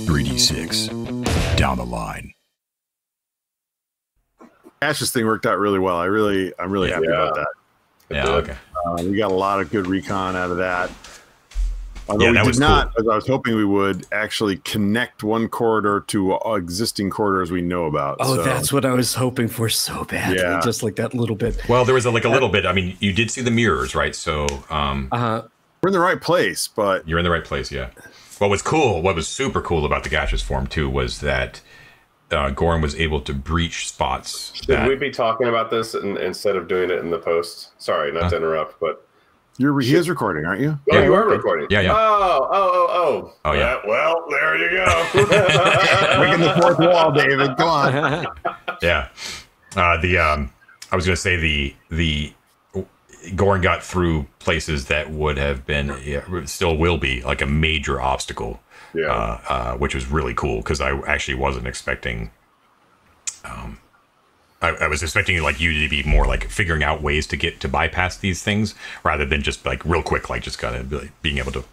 3d6 down the line. Ash's thing worked out really well. I'm really happy about that. Yeah, okay. We got a lot of good recon out of that. Although that we was did not, cool. as I was hoping we would, actually connect one corridor to existing corridors we know about. Oh, so, that's what I was hoping for so badly. Yeah. Just like that little bit. Well, there was a little bit. I mean, you did see the mirrors, right? So we're in the right place, but you're in the right place, yeah. What was super cool about the gaseous form, too, was that Goran was able to breach spots. Should we be talking about this instead of doing it in the post? Sorry, not to interrupt, but... he is recording, aren't you? Oh, you are recording. Yeah. Oh, yeah. Well, there you go. Breaking the fourth wall, David. Come on. Yeah. I was going to say the Goran got through places that would have been, still will be, like a major obstacle. Yeah. Which was really cool because I actually wasn't expecting. I was expecting like you to be more like figuring out ways to bypass these things rather than just like real quick, like just kind of like being able to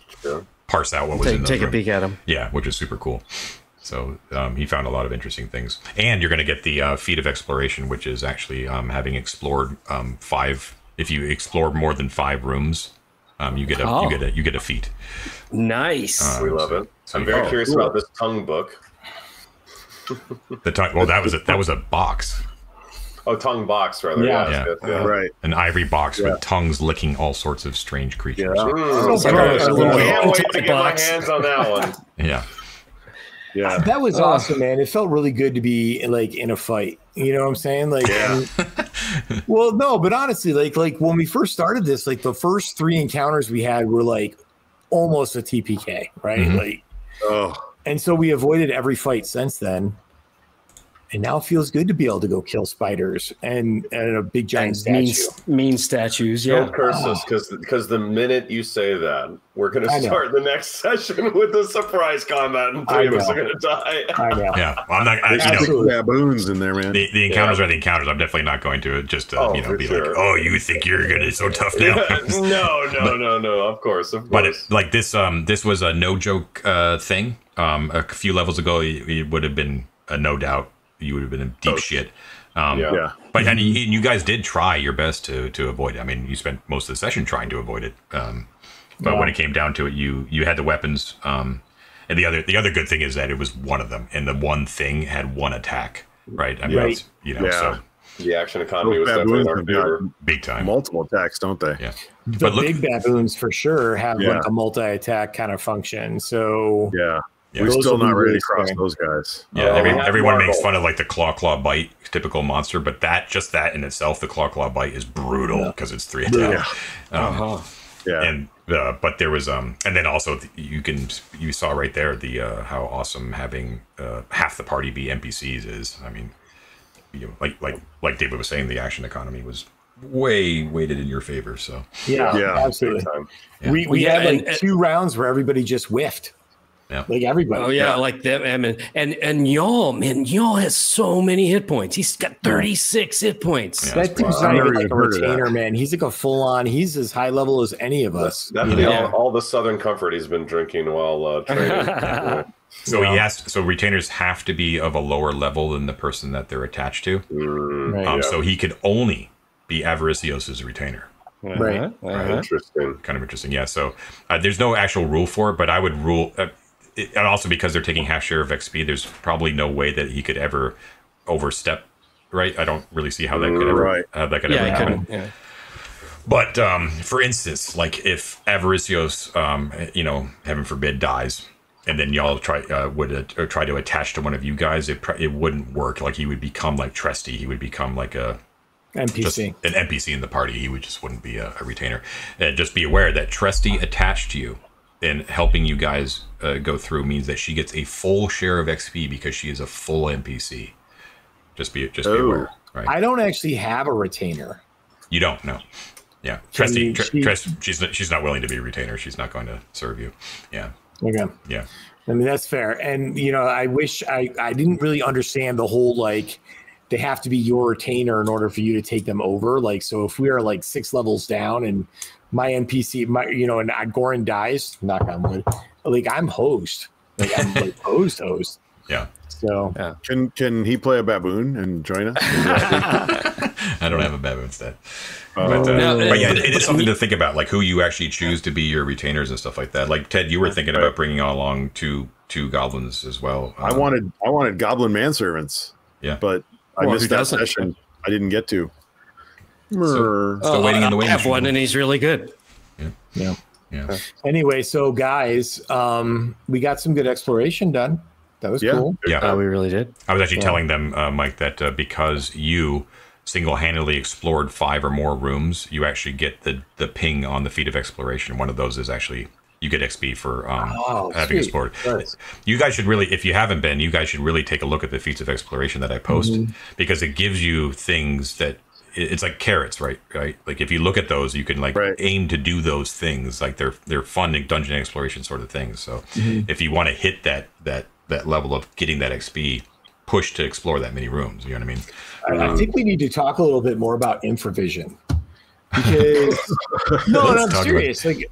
parse out what was in the Take a peek at him. Yeah, which is super cool. So he found a lot of interesting things, and you're going to get the feat of exploration, which is actually having explored 5. If you explore more than 5 rooms, you get a feat. Nice. We love it. I'm very curious about this tongue book. The tongue. Well, that was a box. Oh, tongue box, rather. Yeah. Right. An ivory box with tongues licking all sorts of strange creatures. Yeah. Can't wait to get my hands on that one. Yeah. Yeah. That was awesome, man. It felt really good to be like in a fight. You know what I'm saying? Like, well, no, but honestly, like when we first started this, like the first 3 encounters we had were like almost a TPK, right? Mm-hmm. And so we avoided every fight since then. And now it feels good to be able to go kill spiders and a big giant statue. Mean statues, yeah. Don't curse us, because the minute you say that, we're going to start the next session with a surprise combat, and 3 of us are going to die. I know. Yeah, well, I'm not. Baboons in there, man. The encounters are the encounters. I'm definitely not going to just be like, oh, you think you're gonna so tough now? No. Of course. But like this was a no joke thing. A few levels ago, it would have been no doubt. You would have been in deep shit. But and you guys did try your best to avoid it. I mean, you spent most of the session trying to avoid it. But when it came down to it, you had the weapons. And the other good thing is that it was one of them, and the one thing had 1 attack. Right. I mean, so the action economy was definitely in our favor. Big time. Multiple attacks, don't they? Yeah. The big baboons for sure have like a multi-attack kind of function. So we're still not ready to cross those guys. Yeah, everyone makes fun of like the claw bite, typical monster, but that in itself, the claw bite is brutal because it's 3 attacks. And but there was and then also you saw right there the how awesome having half the party be NPCs is. I mean, like David was saying, the action economy was way weighted in your favor. So absolutely. We had like 2 rounds where everybody just whiffed. Yeah. Like everybody. Oh yeah, like them. And y'all, man, y'all has so many hit points. He's got 36 hit points. Yeah, that dude's not even like a retainer, man. He's like a full on. He's as high level as any of us. Definitely all the Southern Comfort he's been drinking while training. So retainers have to be of a lower level than the person that they're attached to. So he could only be Avaricios' retainer. Right. Interesting. Kind of interesting. Yeah. So there's no actual rule for it, but I would rule. And also because they're taking half share of XP, there's probably no way that he could ever overstep. Right. I don't really see how that could ever ever happen. But for instance, like if Avaricios, heaven forbid, dies, and then y'all try to attach to one of you guys, it wouldn't work. Like he would become like Tresty. He would become like an NPC in the party. He wouldn't be a retainer. And just be aware that Tresty attached to you and helping you guys go through means that she gets a full share of XP because she is a full NPC. Just be aware. Right? I don't actually have a retainer. You don't know. Yeah, Tresty, she's not willing to be a retainer. She's not going to serve you. Yeah. Okay. Yeah. I mean, that's fair. And I wish I didn't really understand the whole like they have to be your retainer in order for you to take them over. Like, so if we are like 6 levels down and my NPC, and Goran dies, knock on wood, like I'm host. Like I'm like host. Yeah. So Can he play a baboon and join us? I don't have a baboon stat. But yeah, it is something to think about, like who you actually choose to be your retainers and stuff like that. Like Ted, you were thinking about bringing along two goblins as well. I wanted goblin manservants. Yeah, but I missed that session. I didn't get to. Still waiting in the waiting. I have one, and he's really good. Yeah. Anyway, so guys, we got some good exploration done. That was cool. Yeah, we really did. I was actually telling them, Mike, that because you single-handedly explored 5 or more rooms, you actually get the ping on the feat of exploration. One of those is actually you get XP for having explored. Nice. You guys should really, if you haven't been, you guys should really take a look at the feats of exploration that I post because it gives you things that it's like carrots, right? Like if you look at those, you can like aim to do those things. Like they're fun dungeon exploration sort of things. So if you want to hit that level of getting that XP, push to explore that many rooms. You know what I mean? I think we need to talk a little bit more about infravision because I'm serious. Like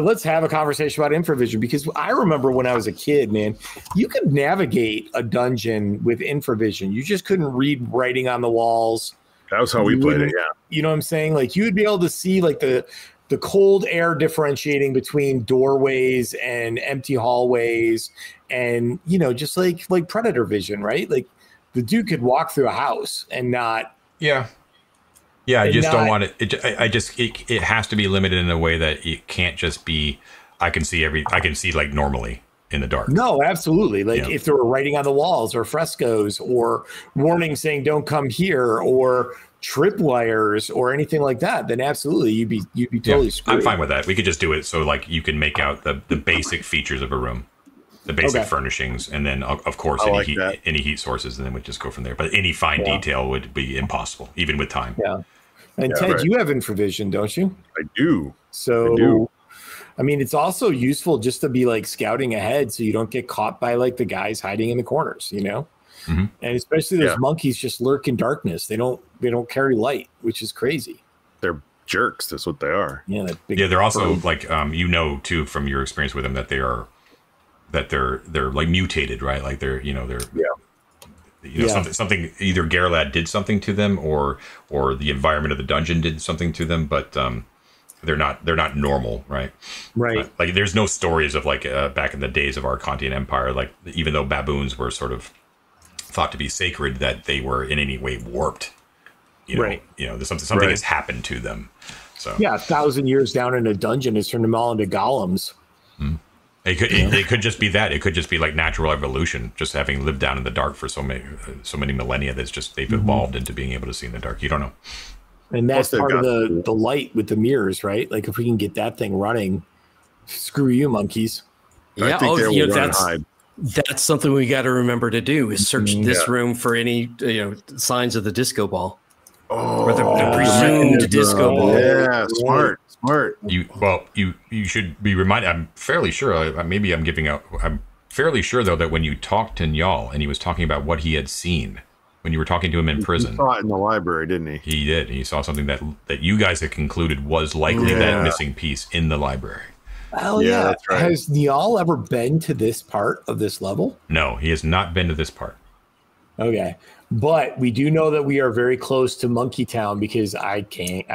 let's have a conversation about infravision because I remember when I was a kid, man, you could navigate a dungeon with infravision. You just couldn't read writing on the walls. That was how we played it. Yeah. You know what I'm saying? Like you would be able to see like the cold air differentiating between doorways and empty hallways and, just like predator vision, right? Like the dude could walk through a house and not. Yeah. Yeah. I just don't want it. It has to be limited in a way that it can't just be, I can see like normally in the dark. No, absolutely. Like if there were writing on the walls or frescoes or warnings saying don't come here or tripwires or anything like that, then absolutely you'd be totally screwed. I'm fine with that. We could just do it so like you can make out the basic features of a room, the basic furnishings, and then of course any heat sources, and then we'd just go from there. But any fine detail would be impossible, even with time. Yeah. And Ted, you have infravision, don't you? I do. So I mean, it's also useful just to be like scouting ahead so you don't get caught by like the guys hiding in the corners, And especially those monkeys just lurk in darkness. They don't carry light, which is crazy. They're jerks. That's what they are. Yeah. They're also like, too, from your experience with them that they're like mutated, right? Like they're something either Gerlad did something to them or the environment of the dungeon did something to them, but they're not normal, right? Right. Like there's no stories of like back in the days of our Arcontian Empire, like even though baboons were sort of thought to be sacred, that they were in any way warped. There's something has happened to them. So 1,000 years down in a dungeon has turned them all into golems. It could just be that. It could just be like natural evolution, just having lived down in the dark for so many millennia. That's just they've evolved into being able to see in the dark. You don't know. And that's part of the light with the mirrors, right? Like if we can get that thing running, screw you, monkeys. Yeah, that's something we got to remember to do is search this room for any signs of the disco ball. Or the presumed disco ball. Yeah, smart. You should be reminded. I'm fairly sure. Maybe I'm giving out. I'm fairly sure though that when you talked to Njal and he was talking about what he had seen when you were talking to him in prison, he saw it in the library, didn't he? He did. He saw something that you guys had concluded was likely that missing piece in the library. Oh yeah, that's right. Has Njal ever been to this part of this level? No, he has not been to this part. Okay. But we do know that we are very close to Monkey Town because I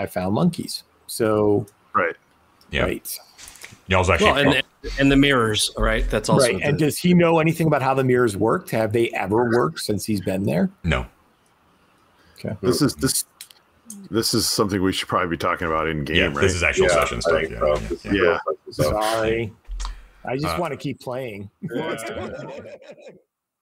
found monkeys. So right. Y'all's actually and the mirrors, right? That's also right. And does he know anything about how the mirrors worked? Have they ever worked since he's been there? No. Okay. This is something we should probably be talking about in game, right? This is actual session stuff. Yeah. Sorry. I just want to keep playing.